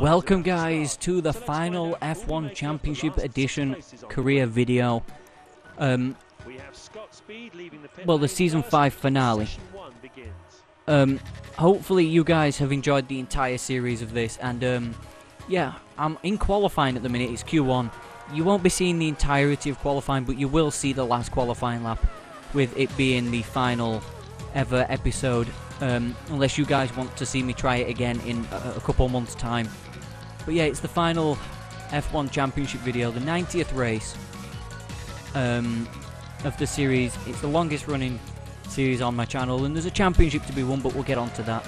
Welcome guys to the final F1 Championship Edition career video. Well, the Season 5 finale. Hopefully you guys have enjoyed the entire series of this, and yeah, I'm in qualifying at the minute. It's Q1. You won't be seeing the entirety of qualifying, but you will see the last qualifying lap, with it being the final ever episode, unless you guys want to see me try it again in a couple months' time. But yeah, it's the final F1 Championship video, the 90th race of the series. It's the longest running series on my channel, and there's a championship to be won, but we'll get onto that.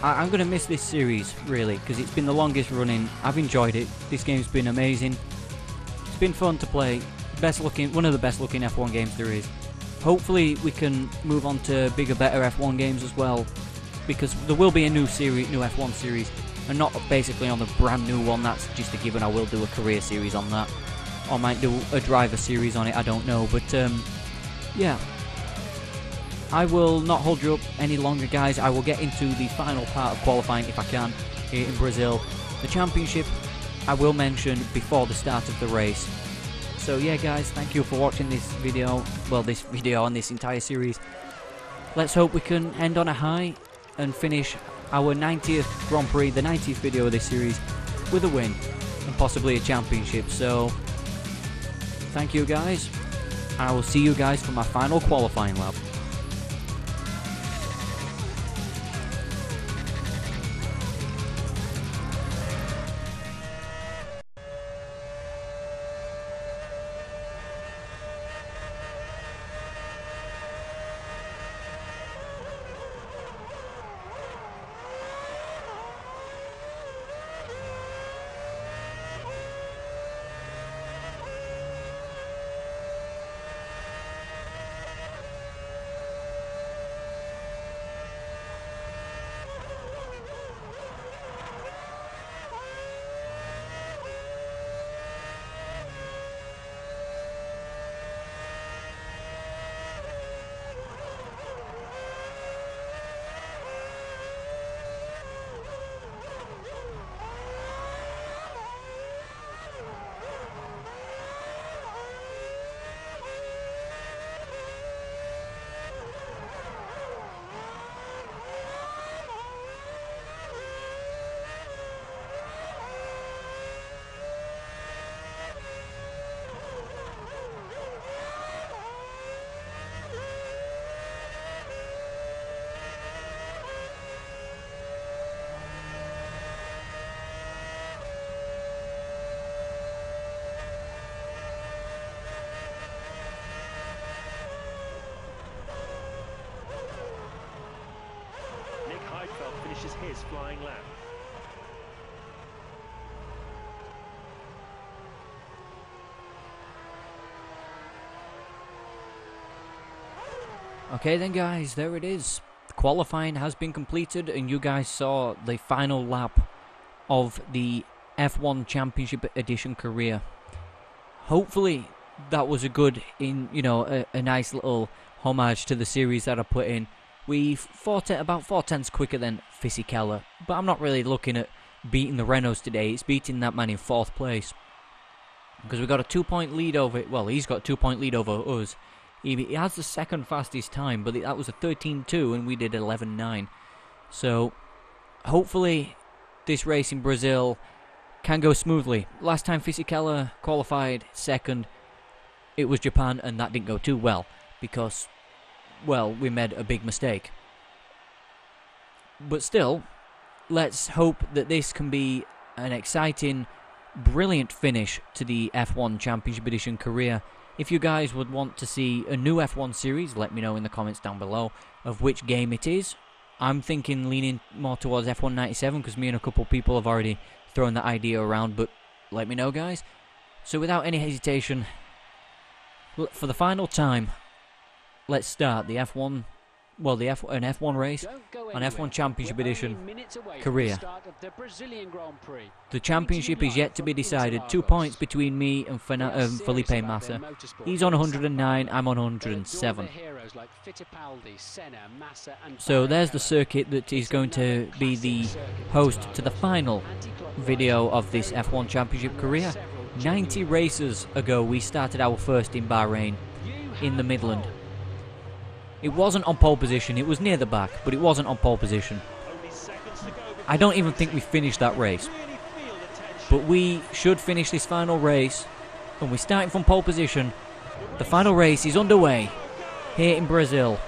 I'm going to miss this series, really, because it's been the longest running. I've enjoyed it. This game's been amazing. It's been fun to play. One of the best looking F1 games there is. Hopefully we can move on to bigger, better F1 games as well, because there will be a new F1 series, and not basically on the brand new one. That's just a given. I will do a career series on that, or I might do a driver series on it, I don't know. But yeah, I will not hold you up any longer, guys. I will get into the final part of qualifying if I can here in Brazil. The championship I will mention before the start of the race. So yeah guys, thank you for watching this video, well, this video on this entire series. Let's hope we can end on a high and finish our 90th Grand Prix, the 90th video of this series, with a win and possibly a championship. So thank you guys, and I will see you guys for my final qualifying lap. Finishes his flying lap. Okay then guys, there it is. Qualifying has been completed, and you guys saw the final lap of the F1 Championship Edition career. Hopefully that was a good, a nice little homage to the series that I put in. We fought it about 4/10 quicker than Fisichella, but I'm not really looking at beating the Renaults today. It's beating that man in 4th place, because we got a 2-point lead over it. Well, he's got a 2-point lead over us. He has the second fastest time, but that was a 13.2 and we did 11.9. So hopefully this race in Brazil can go smoothly. Last time Fisichella qualified second, it was Japan, and that didn't go too well because, well, we made a big mistake. But still, let's hope that this can be an exciting, brilliant finish to the F1 Championship Edition career. If you guys would want to see a new F1 series, let me know in the comments down below of which game it is. I'm thinking leaning more towards F1 97, because me and a couple people have already thrown that idea around, but let me know guys. So without any hesitation, for the final time, let's start the F1 well, an F1 race, an F1 Championship Edition career. The championship is yet to be decided. 2 points between me and Felipe Massa. He's on 109, I'm on 107. So there's the circuit that is going to be the host to the final video of this F1 Championship career. 90 races ago we started our first in Bahrain, in the Midland. It wasn't on pole position, it was near the back, but it wasn't on pole position. I don't even think we finished that race. But we should finish this final race, and we're starting from pole position. The final race is underway here in Brazil.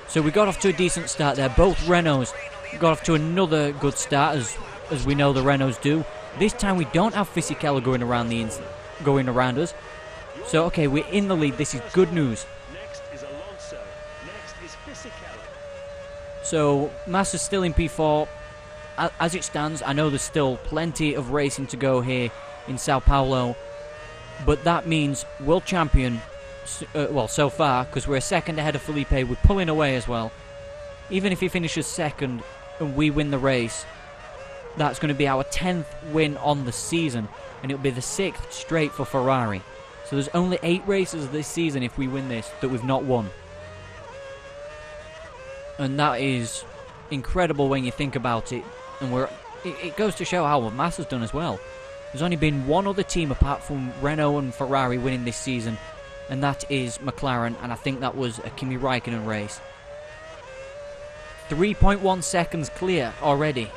So we got off to a decent start there. Both Renaults got off to another good start, as we know the Renaults do. This time we don't have Fisichella going around us. So okay, we're in the lead. This is good news. So Massa's still in P4. As it stands, I know there's still plenty of racing to go here in Sao Paulo, but that means world champion, well, so far, because we're a second ahead of Felipe, we're pulling away as well. Even if he finishes second and we win the race, that's going to be our 10th win on the season, and it'll be the 6th straight for Ferrari. So there's only 8 races this season, if we win this, that we've not won. And that is incredible when you think about it. And it goes to show how what Massa's done as well. There's only been one other team apart from Renault and Ferrari winning this season, and that is McLaren, and I think that was a Kimi Raikkonen race. 3.1 seconds clear already.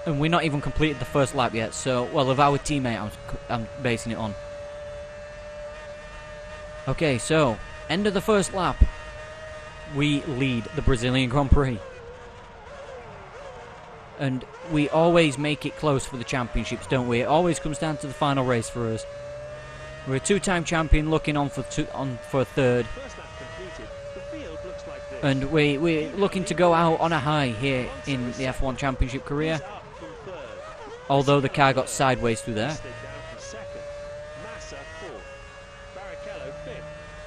And we're not even completed the first lap yet, so, well, of our teammate I'm basing it on. Okay, so, end of the first lap. We lead the Brazilian Grand Prix. And we always make it close for the championships, don't we? It always comes down to the final race for us. We're a 2-time champion looking on for a third. And we're looking to go out on a high here in the F1 Championship career. Although the car got sideways through there.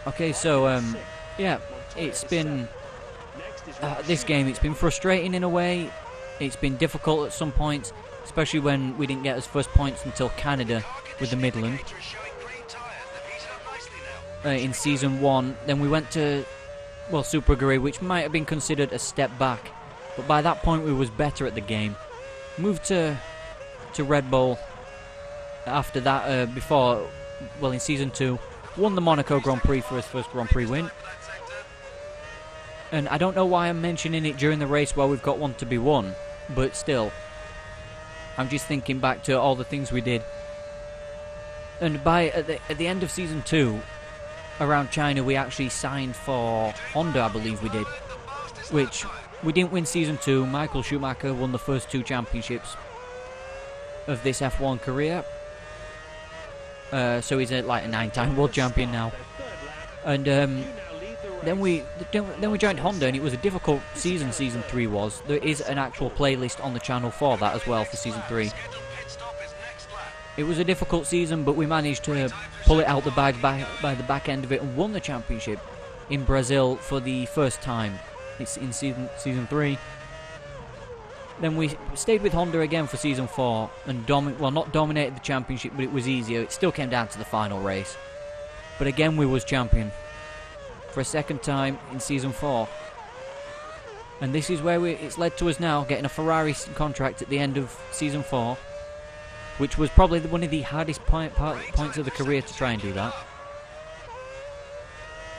Okay, so, yeah, it's been... this game, it's been frustrating in a way. It's been difficult at some points, especially when we didn't get as first points until Canada with the Midland. In Season 1, then we went to, well, Super Aguri, which might have been considered a step back. But by that point we was better at the game. Moved to Red Bull after that, well, in Season 2. Won the Monaco Grand Prix for his first Grand Prix win. And I don't know why I'm mentioning it during the race while we've got one to be won. But still, I'm just thinking back to all the things we did. And at the end of Season 2, around China, we actually signed for Honda, I believe we did. Which, we didn't win Season 2. Michael Schumacher won the first 2 championships of this F1 career. So he's like a 9-time world champion now. And then we joined Honda, and it was a difficult season. Season 3 was. There is an actual playlist on the channel for that as well for Season 3. It was a difficult season, but we managed to pull it out the bag by the back end of it and won the championship in Brazil for the first time. It's in Season 3. Then we stayed with Honda again for Season 4 and not dominated the championship, but it was easier. It still came down to the final race. But again, we was champion for a second time in Season 4. And this is where it's led to us now getting a Ferrari contract at the end of Season 4, which was probably one of the hardest points of the career to try and do that.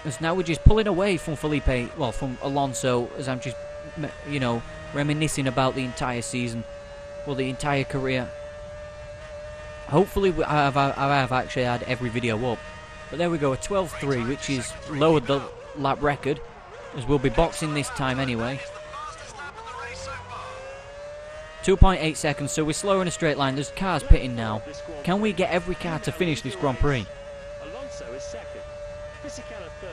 As now we're just pulling away from from Alonso, as I'm just, you know, reminiscing about the entire season, well, the entire career. Hopefully I have actually had every video up. But there we go, a 12.3, which is lowered the lap record, as we'll be boxing this time anyway. 2.8 seconds, so we're slower in a straight line. There's cars pitting now. Can we get every car to finish this Grand Prix? Alonso is second, Fisichella third,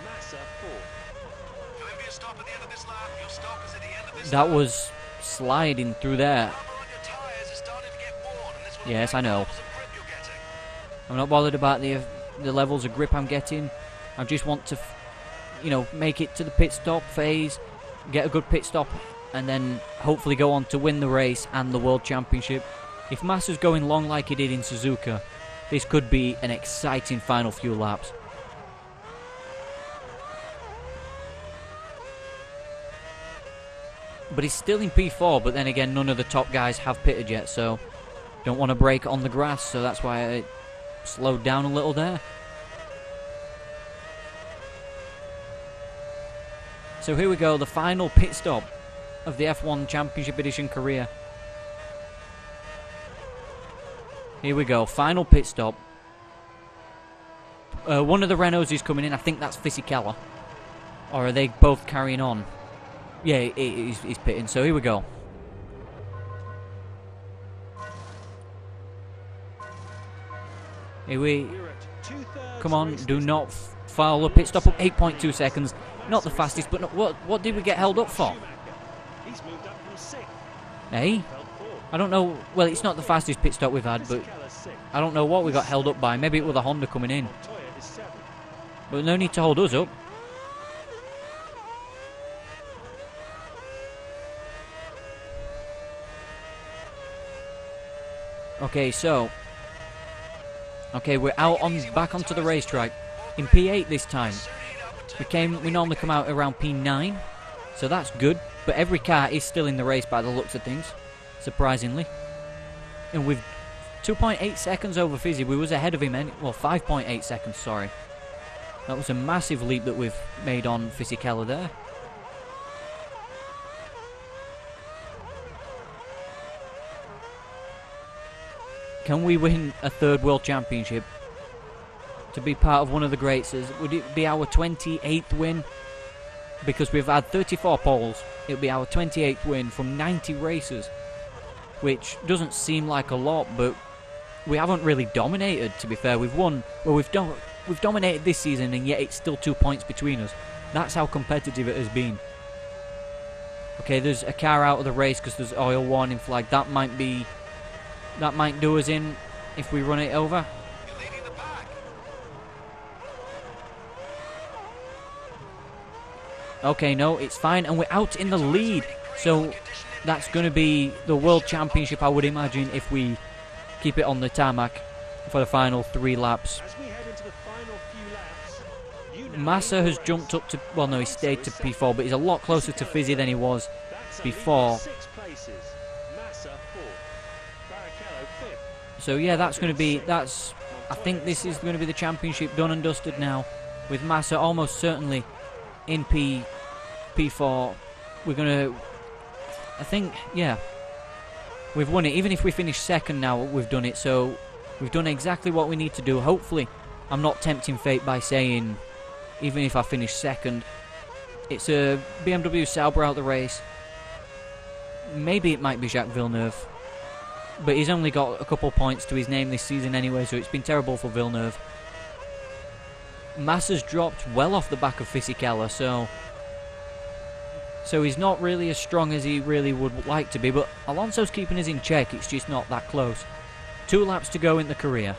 Massa fourth. Going to be a stop at the end of this lap. Your stop is at the end of this that was sliding through there. Yes, I know. I'm not bothered about the levels of grip I'm getting. I just want to you know, make it to the pit stop phase, get a good pit stop, and then hopefully go on to win the race and the World Championship. If Massa's going long like he did in Suzuka, this could be an exciting final few laps. But he's still in P4, but then again, none of the top guys have pitted yet, so don't want to break on the grass, so that's why I slowed down a little there. So here we go, the final pit stop of the F1 Championship Edition career. Here we go, final pit stop. One of the Renaults is coming in, I think that's Fisichella. Or are they both carrying on? Yeah, he's pitting, so here we go. Here we... Come on, do not foul the pit stop up 8.2 seconds. Not the fastest, but not, what did we get held up for? Hey? I don't know. Well, it's not the fastest pit stop we've had, but I don't know what we got held up by. Maybe it was a Honda coming in. But no need to hold us up. Okay, so... Okay, we're out on back onto the racetrack. In P8 this time. We normally come out around P9. So that's good. But every car is still in the race by the looks of things. Surprisingly. And with 2.8 seconds over Fizzy, we was ahead of him. Well, 5.8 seconds, sorry. That was a massive leap that we've made on Fisichella there. Can we win a third World Championship? To be part of one of the greats? Would it be our 28th win? Because we've had 34 poles. It'll be our 28th win from 90 races. Which doesn't seem like a lot, but we haven't really dominated, to be fair. We've won... Well, we've dominated this season, and yet it's still 2 points between us. That's how competitive it has been. Okay, there's a car out of the race because there's oil warning flag. That might be... That might do us in if we run it over. Okay, no, it's fine. And we're out in the lead. So that's going to be the World Championship, I would imagine, if we keep it on the tarmac for the final 3 laps. Massa has jumped up to... Well, no, he stayed to P4, but he's a lot closer to Fizzy than he was before. So yeah, that's going to be, I think this is going to be the championship done and dusted now, with Massa almost certainly in P4. We're going to, I think, yeah, we've won it. Even if we finish second now, we've done it. So we've done exactly what we need to do. Hopefully, I'm not tempting fate by saying, even if I finish second, it's a BMW Sauber out the race. Maybe it might be Jacques Villeneuve. But he's only got a couple points to his name this season anyway, so it's been terrible for Villeneuve. Massa's dropped well off the back of Fisichella, so he's not really as strong as he really would like to be, but Alonso's keeping us in check, it's just not that close. 2 laps to go in the career.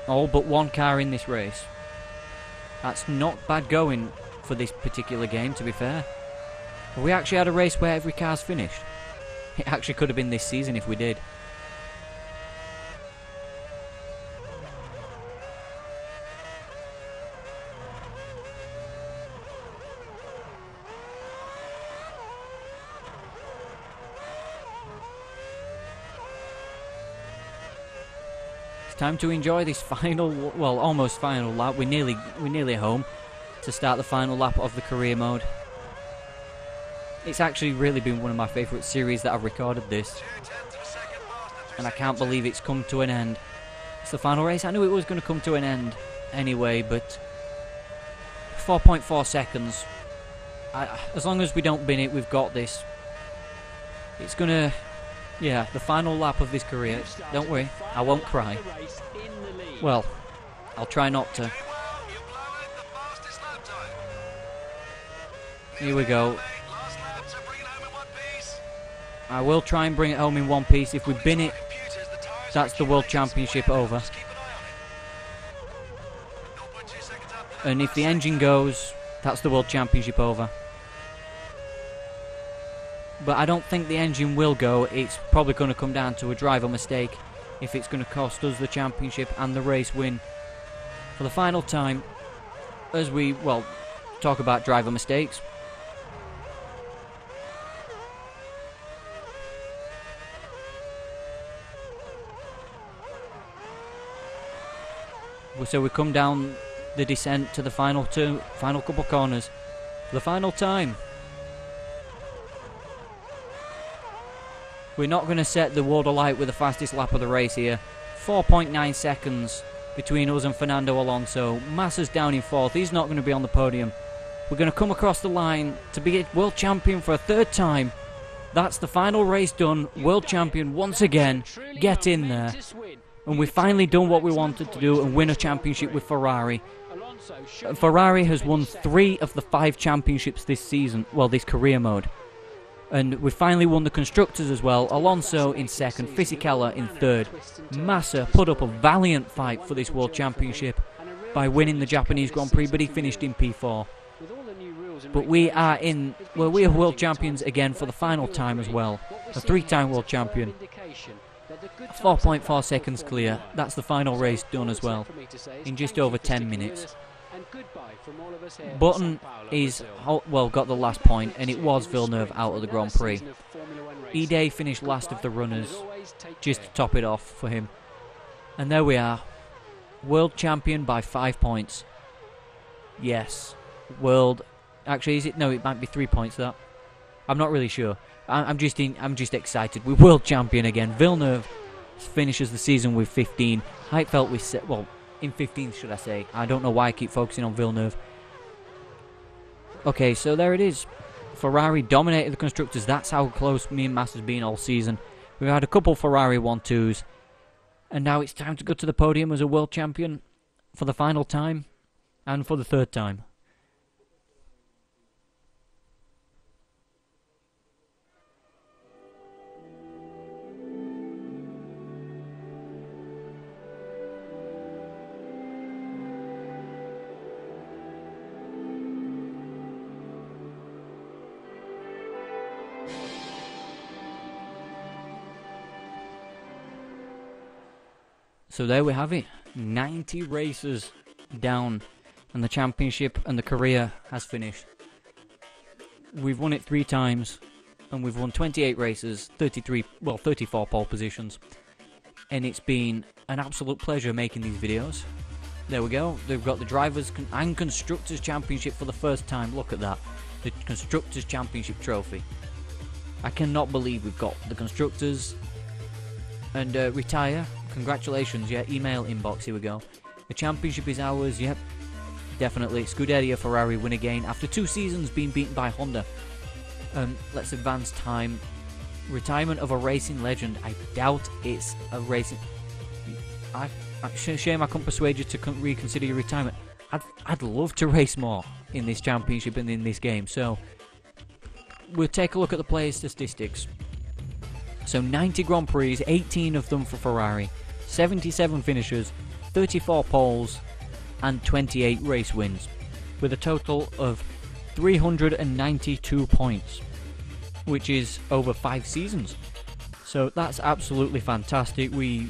All but 1 car in this race. That's not bad going for this particular game, to be fair. Have we actually had a race where every car's finished? It actually could have been this season if we did. Time to enjoy this final, well, almost final lap. We're nearly home to start the final lap of the career mode. It's actually really been one of my favourite series that I've recorded this, and I can't believe it's come to an end. It's the final race. I knew it was going to come to an end anyway, but 4.4 seconds. As long as we don't bin it, we've got this. It's gonna... Yeah, the final lap of this career. Don't worry, I won't cry. Well, I'll try not to. Here we go. I will try and bring it home in one piece. If we bin it, that's the World Championship over. And if the engine goes, that's the World Championship over. But I don't think the engine will go. It's probably going to come down to a driver mistake if it's going to cost us the championship and the race win for the final time. As we, well, talk about driver mistakes. So we come down the descent to the final couple corners for the final time. We're not going to set the world alight with the fastest lap of the race here. 4.9 seconds between us and Fernando Alonso. Massa's down in fourth. He's not going to be on the podium. We're going to come across the line to be world champion for a third time. That's the final race done. World champion once again. Get in there. And we've finally done what we wanted to do and win a championship with Ferrari. Ferrari has won 3 of the 5 championships this season. Well, this career mode. And we finally won the Constructors as well. Alonso in second, Fisichella in third. Massa put up a valiant fight for this World Championship by winning the Japanese Grand Prix, but he finished in P4. But we are we are World Champions again for the final time as well. A 3-time World Champion. 4.4 seconds clear. That's the final race done as well, in just over 10 minutes. Button is, well, got the last point, and it was Villeneuve out of the Grand Prix. Ide finished last of the runners, just to top it off for him. And there we are, world champion by 5 points. Yes, world. Actually, is it? No, it might be 3 points. That I'm not really sure. I'm just excited. We're world champion again. Villeneuve finishes the season with 15. Heidfeld with in 15th, should I say. I don't know why I keep focusing on Villeneuve. Okay, so there it is. Ferrari dominated the Constructors. That's how close me and Massa's been all season. We've had a couple Ferrari 1-2s. And now it's time to go to the podium as a world champion for the final time. And for the third time. So there we have it, 90 races down, and the championship and the career has finished. We've won it 3 times, and we've won 28 races, 34 pole positions, and it's been an absolute pleasure making these videos. There we go, they've got the Drivers' and Constructors' Championship for the first time. Look at that, the Constructors' Championship trophy. I cannot believe we've got the Constructors. And retire. Congratulations, yeah, email inbox, here we go. The championship is ours, yep. Definitely. Scuderia Ferrari win again after 2 seasons being beaten by Honda. Let's advance time. Retirement of a racing legend. I doubt it's a racing... Shame I couldn't persuade you to reconsider your retirement. I'd love to race more in this championship and in this game. So, we'll take a look at the player statistics. So 90 Grand Prix, 18 of them for Ferrari, 77 finishes, 34 poles, and 28 race wins, with a total of 392 points, which is over 5 seasons. So that's absolutely fantastic. We've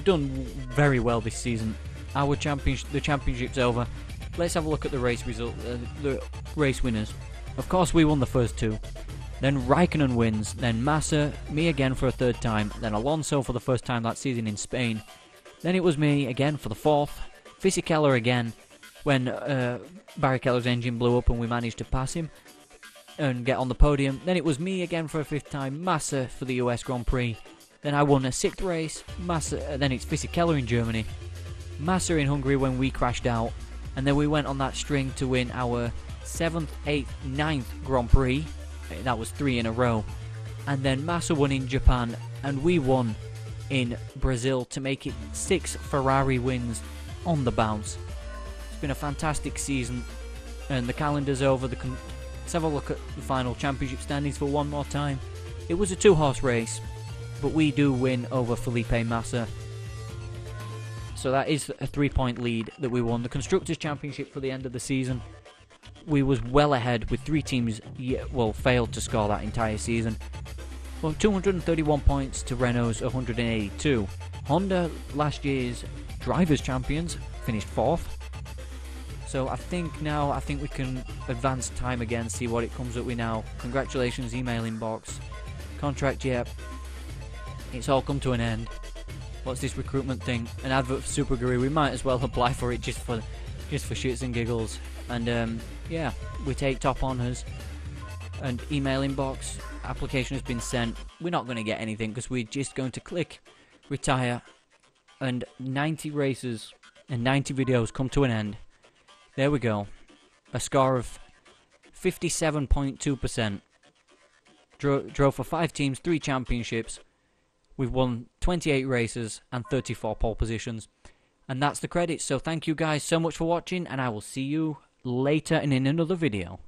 done very well this season. The championship's over. Let's have a look at the race result, the race winners. Of course, we won the first 2. Then Raikkonen wins, then Massa, me again for a 3rd time, then Alonso for the first time that season in Spain. Then it was me again for the 4th, Fisichella again, when Barrichello's engine blew up and we managed to pass him and get on the podium. Then it was me again for a 5th time, Massa for the US Grand Prix. Then I won a 6th race, Massa, then it's Fisichella in Germany, Massa in Hungary when we crashed out, and then we went on that string to win our 7th, 8th, 9th Grand Prix. That was 3 in a row. And then Massa won in Japan, and we won in Brazil to make it 6 Ferrari wins on the bounce. It's been a fantastic season, and the calendar's over. Let's have a look at the final championship standings for one more time. It was a 2-horse race, but we do win over Felipe Massa. So that is a 3-point lead that we won. The Constructors' Championship for the end of the season, we was well ahead with 3 teams, failed to score that entire season. Well, 231 points to Renault's 182. Honda, last year's Drivers' Champions, finished 4th. So I think we can advance time again, see what it comes up with now. Congratulations, email inbox. Contract, yep. It's all come to an end. What's this recruitment thing? An advert for Super Guru. We might as well apply for it just for shits and giggles. And yeah, we take top honours. And email inbox. Application has been sent. We're not going to get anything because we're just going to click retire. And 90 races and 90 videos come to an end. There we go. A score of 57.2%. Drove for 5 teams, 3 championships. We've won 28 races and 34 pole positions. And that's the credits. So thank you guys so much for watching, and I will see you later and in another video.